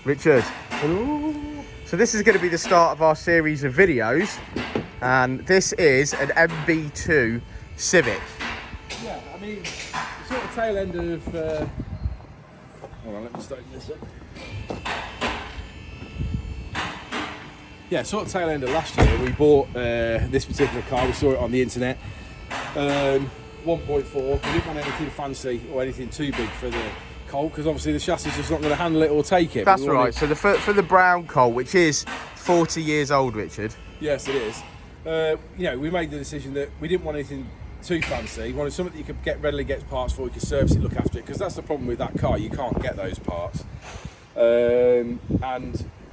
Richard. Hello. So this is going to be the start of our series of videos, and this is an MB2 Civic. Yeah, I mean, the sort of tail end of... hold on, let me start this up. Yeah, sort of tail end of last year, we bought this particular car. We saw it on the internet. 1.4. We didn't want anything fancy or anything too big for the Colt, because obviously the chassis is just not going to handle it or take it. That's right. So for the brown Colt, which is 40 years old, Richard. Yes, it is. You know, we made the decision that we didn't want anything too fancy. We wanted something that you could readily get parts for, you could service it, look after it, because that's the problem with that car, you can't get those parts. And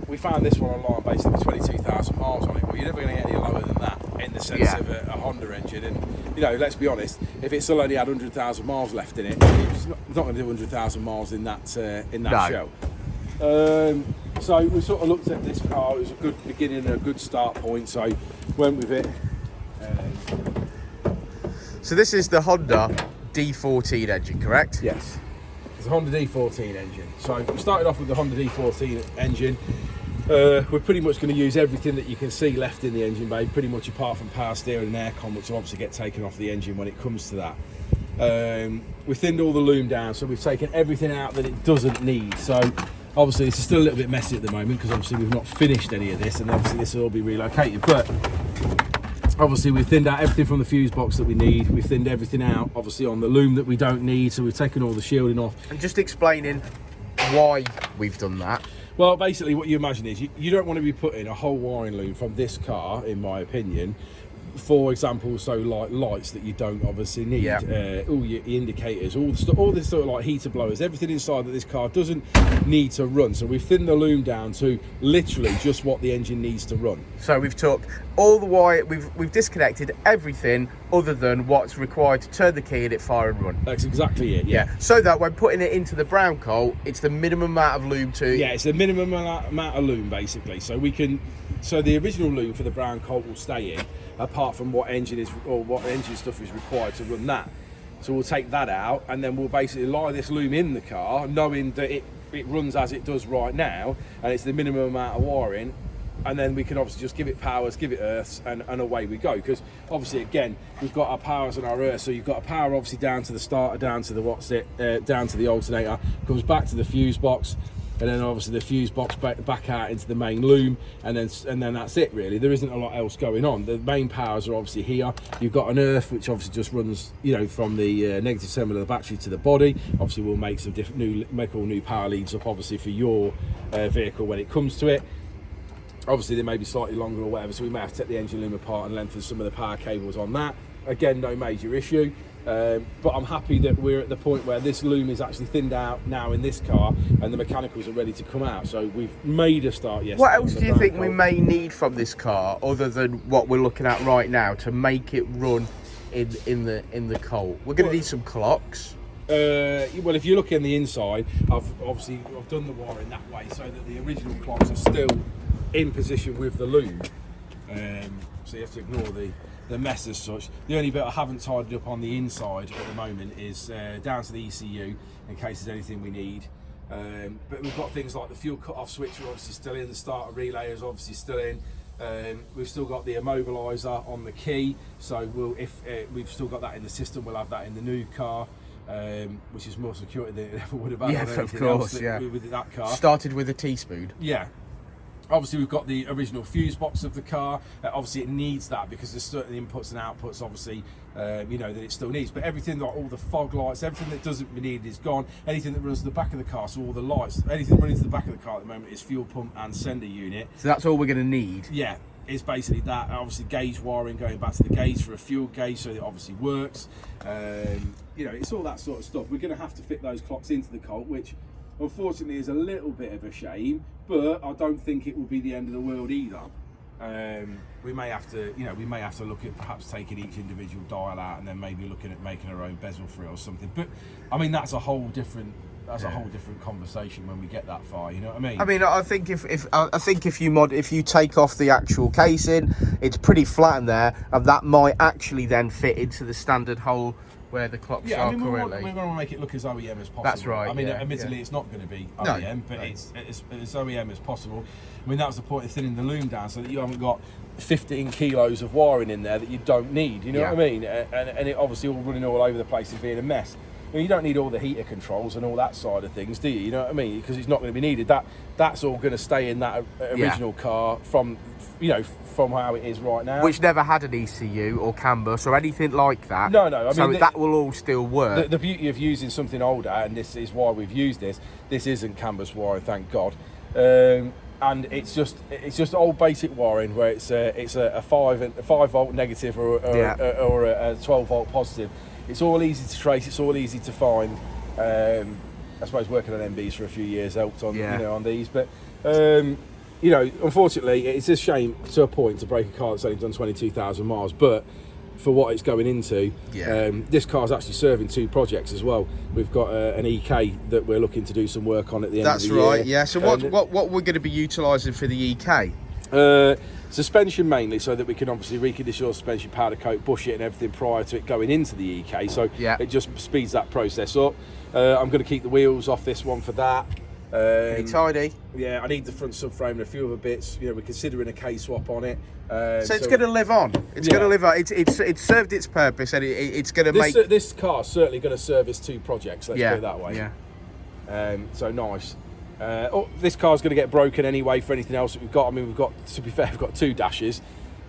we found this one online, basically with 22,000 miles on it. Well, you're never going to get any lower than that in the sense of a Honda engine. And you know, let's be honest, if it still only had 100,000 miles left in it, it's not going to do 100,000 miles in that shell. So we sort of looked at this car. It was a good beginning, a good start point. So went with it. So this is the Honda D14 engine, correct? Yes. It's a Honda D14 engine. So we started off with the Honda D14 engine. We're pretty much going to use everything that you can see left in the engine bay, pretty much apart from power steering and aircon, which will obviously get taken off the engine when it comes to that. We thinned all the loom down, so we've taken everything out that it doesn't need. So obviously this is still a little bit messy at the moment, because obviously we've not finished any of this, and obviously this will all be relocated. But obviously we've thinned out everything from the fuse box that we need. We've thinned everything out, obviously, on the loom that we don't need. So we've taken all the shielding off. And just explaining why we've done that. Well, basically what you imagine is you don't want to be putting a whole wiring loom from this car, in my opinion, for example, so like lights that you don't obviously need, all your indicators, all this sort of like heater blowers, everything inside that this car doesn't need to run. So we've thinned the loom down to literally just what the engine needs to run. So we've took all the wire, we've disconnected everything other than what's required to turn the key and it fire and run. That's exactly it. Yeah. So that when putting it into the brown Colt, it's the minimum amount of loom to. Yeah, it's the minimum amount of loom basically. So we can, so the original loom for the brown Colt will stay in, apart from what engine is or what engine stuff is required to run that. So we'll take that out, and then we'll basically lie this loom in the car, knowing that it runs as it does right now, and it's the minimum amount of wiring. And then we can obviously just give it powers, give it earths, and away we go. Because obviously, again, we've got our powers and our earths. So you've got a power obviously down to the starter, down to the down to the alternator, comes back to the fuse box, and then obviously the fuse box back out into the main loom, and then that's it really. There isn't a lot else going on. The main powers are obviously here. You've got an earth which obviously just runs, you know, from the negative terminal of the battery to the body. Obviously we'll make some different make all new power leads up obviously for your vehicle when it comes to it. Obviously they may be slightly longer or whatever, so we may have to take the engine loom apart and lengthen some of the power cables on that. Again, no major issue. But I'm happy that we're at the point where this loom is actually thinned out now in this car, and the mechanicals are ready to come out. So we've made a start yesterday. What else do you think we may need from this car other than what we're looking at right now to make it run in the Colt? We're going to need some clocks. Well, if you look in the inside, I've done the wiring that way so that the original clocks are still in position with the loom. So you have to ignore the mess as such. The only bit I haven't tidied up on the inside at the moment is down to the ECU, in case there's anything we need. But we've got things like the fuel cut-off switch are obviously still in, the starter relay is obviously still in. We've still got the immobiliser on the key, so we've still got that in the system. We'll have that in the new car, which is more security than it ever would have had. Yeah, of course. With that car. Started with a teaspoon. Yeah. Obviously we've got the original fuse box of the car. Obviously it needs that because there's certain inputs and outputs obviously you know, that it still needs, but everything like all the fog lights, everything that doesn't be needed is gone. Anything that runs to the back of the car, so all the lights, anything running to the back of the car at the moment is fuel pump and sender unit. So that's all we're going to need. Yeah, it's basically that. Obviously gauge wiring going back to the gauge for a fuel gauge so that it obviously works. You know, it's all that sort of stuff. We're going to have to fit those clocks into the Colt, which unfortunately is a little bit of a shame, but I don't think it will be the end of the world either. We may have to, you know, look at perhaps taking each individual dial out and then maybe looking at making our own bezel for it or something. But I mean, that's a whole different conversation when we get that far. You know what I mean? I mean, I think if you take off the actual casing, it's pretty flat in there, and that might actually then fit into the standard hole where the clocks Yeah, are I mean, we currently. want to make it look as OEM as possible. That's right. I mean, yeah, admittedly, yeah. it's not going to be No, OEM, but no. it's as OEM as possible. I mean, that was the point of thinning the loom down so that you haven't got 15 kilos of wiring in there that you don't need. You know what I mean? And it obviously all running all over the place and being a mess. I mean, you don't need all the heater controls and all that side of things, do you? You know what I mean? Because it's not going to be needed. That's all going to stay in that original car from, you know, from how it is right now. Which never had an ECU or CAN bus or anything like that. No. I mean, so that will all still work. The beauty of using something older, and this is why we've used this isn't CAN bus wiring, thank God. And it's just old basic wiring where it's a 5 volt negative or a 12 volt positive. It's all easy to trace. It's all easy to find. I suppose working on MBs for a few years helped on on these, but you know, unfortunately, it's a shame to a point to break a car that's only done 22,000 miles, but for what it's going into, this car's actually serving 2 projects as well. We've got an EK that we're looking to do some work on at the end of the year. That's right, yeah. So what we're going to be utilising for the EK? Suspension mainly, so that we can obviously recondition your suspension, powder coat, bush it and everything prior to it going into the EK, so it just speeds that process up. I'm going to keep the wheels off this one for that. Pretty tidy. Yeah, I need the front subframe and a few other bits. You know, we're considering a K-swap on it. So it's going to live on. It's going to live on. It's served its purpose, and it's going to make... This car's certainly going to service 2 projects, let's put it that way. Yeah. So nice. This car's going to get broken anyway for anything else that we've got. I mean, to be fair, we've got 2 dashes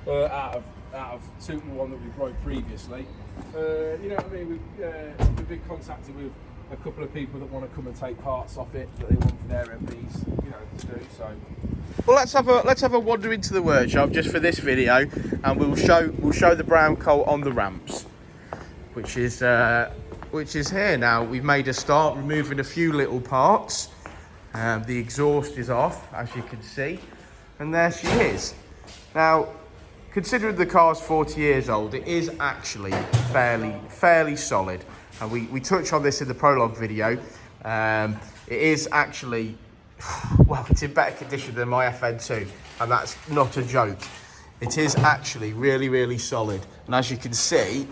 out of 2, one that we broke previously. You know what I mean? We've been contacted with a couple of people that want to come and take parts off it that they want for their MPs, you know, to do. So, well, let's have a wander into the workshop just for this video, and we'll show the brown Colt on the ramps, which is here now. We've made a start removing a few little parts. The exhaust is off, as you can see, and there she is. Now, considering the car's 40 years old, it is actually fairly solid. And we touched on this in the prologue video. It is actually, well, it's in better condition than my FN2, and that's not a joke. It is actually really solid, and as you can see,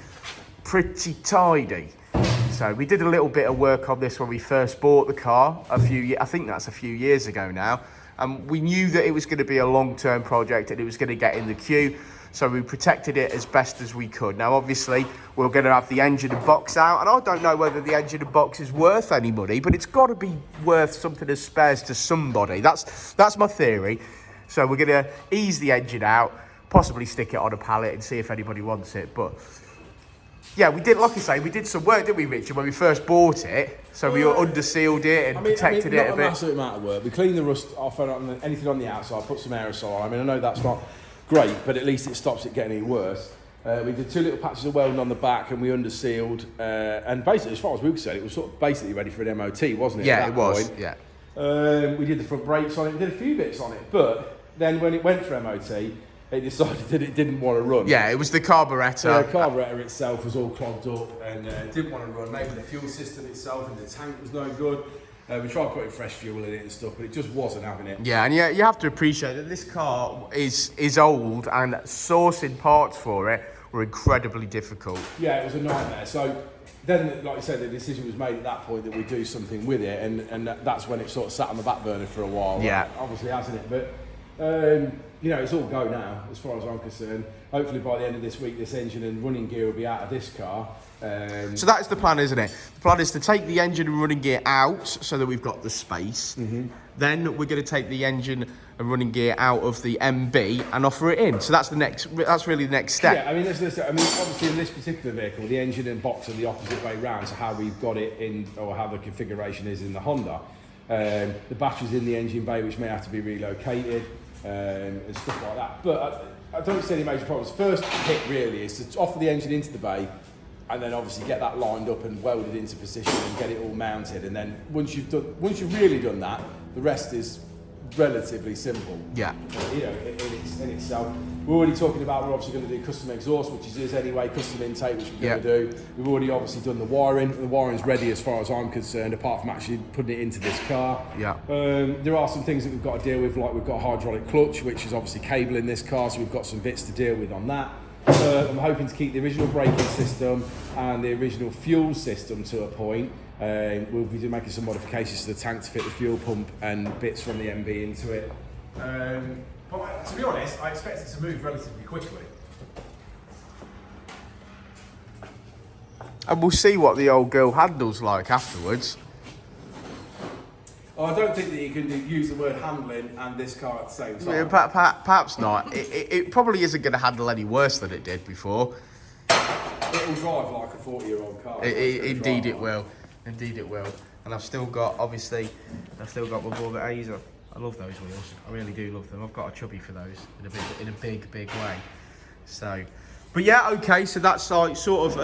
pretty tidy. So we did a little bit of work on this when we first bought the car I think that's a few years ago now, and we knew that it was going to be a long-term project and it was going to get in the queue. So we protected it as best as we could. Now, obviously, we're going to have the engine and box out, and I don't know whether the engine and box is worth any money, but it's got to be worth something as spares to somebody. That's my theory. So we're going to ease the engine out, possibly stick it on a pallet and see if anybody wants it. But yeah, we did, like I say, we did some work, didn't we, Richard, when we first bought it? So we under-sealed it and protected it a bit. Not a massive amount of work. We cleaned the rust off on anything on the outside, put some aerosol on. I mean, I know that's not great, but at least it stops it getting any worse. We did 2 little patches of welding on the back and we undersealed, and basically, as far as we were concerned, it was sort of basically ready for an MOT, wasn't it? Yeah, it was. Point? Yeah. We did the front brakes on it, we did a few bits on it, but then when it went for MOT, it decided that it didn't want to run. Yeah, it was the carburettor. The carburettor itself was all clogged up and didn't want to run. Maybe the fuel system itself and the tank was no good. We tried putting fresh fuel in it and stuff, but it just wasn't having it. Yeah, and you have to appreciate that this car is old, and sourcing parts for it were incredibly difficult. Yeah, it was a nightmare. So then, like I said, the decision was made at that point that we do something with it, and that's when it sort of sat on the back burner for a while. Yeah. Obviously, hasn't it? But you know, it's all go now, as far as I'm concerned. Hopefully, by the end of this week, this engine and running gear will be out of this car. So that's the plan, isn't it? The plan is to take the engine and running gear out so that we've got the space. Then we're going to take the engine and running gear out of the MB and offer it in. So that's really the next step. Yeah, I mean, obviously in this particular vehicle, the engine and box are the opposite way round to how we've got it in, or how the configuration is in the Honda. The battery's in the engine bay, which may have to be relocated and stuff like that. But I don't see any major problems. First hit really is to offer the engine into the bay, and then obviously get that lined up and welded into position and get it all mounted. And then once you've really done that, the rest is relatively simple. Yeah. You know, in itself. We're already talking about, we're obviously going to do custom exhaust, which is anyway, custom intake, which we're going to do. We've already obviously done the wiring. The wiring's ready as far as I'm concerned, apart from actually putting it into this car. Yeah. There are some things that we've got to deal with, like we've got a hydraulic clutch, which is obviously cable in this car, so we've got some bits to deal with on that. I'm hoping to keep the original braking system and the original fuel system to a point. We'll be making some modifications to the tank to fit the fuel pump and bits from the MB into it. But to be honest, I expect it to move relatively quickly. And we'll see what the old girl handles like afterwards. I don't think that you can use the word handling and this car at the same time. Yeah, perhaps not. It probably isn't going to handle any worse than it did before. It'll drive like a 40-year-old car. Indeed it will. Indeed it will. And I've still got my Volvo Acer. I love those wheels. I really do love them. I've got a chubby for those in a big way. So, but yeah, okay. So that's like sort of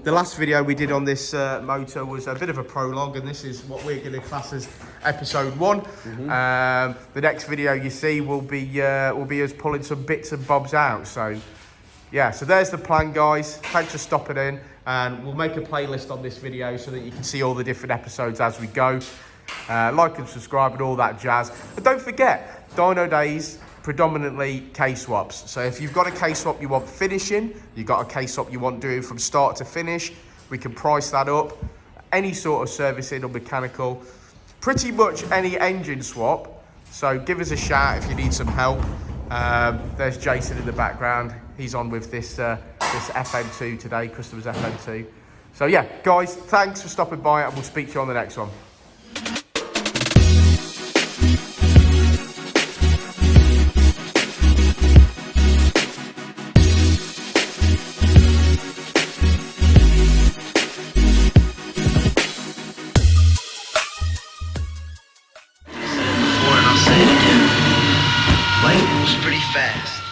the last video we did on this motor was a bit of a prologue, and this is what we're going to class as episode 1. The next video you see will be us pulling some bits and bobs out. So yeah, so there's the plan, guys. Thanks for stopping in, and we'll make a playlist on this video so that you can see all the different episodes as we go. Like and subscribe and all that jazz. But don't forget, Dynodaze predominantly K-swaps. So if you've got a K-swap you want finishing, you've got a K-swap you want doing from start to finish, we can price that up. Any sort of servicing or mechanical, pretty much any engine swap. So give us a shout if you need some help. There's Jason in the background. He's on with this FN2 today, Customers FN2. So yeah, guys, thanks for stopping by, and we'll speak to you on the next one. And I'll say it again. Life moves pretty fast.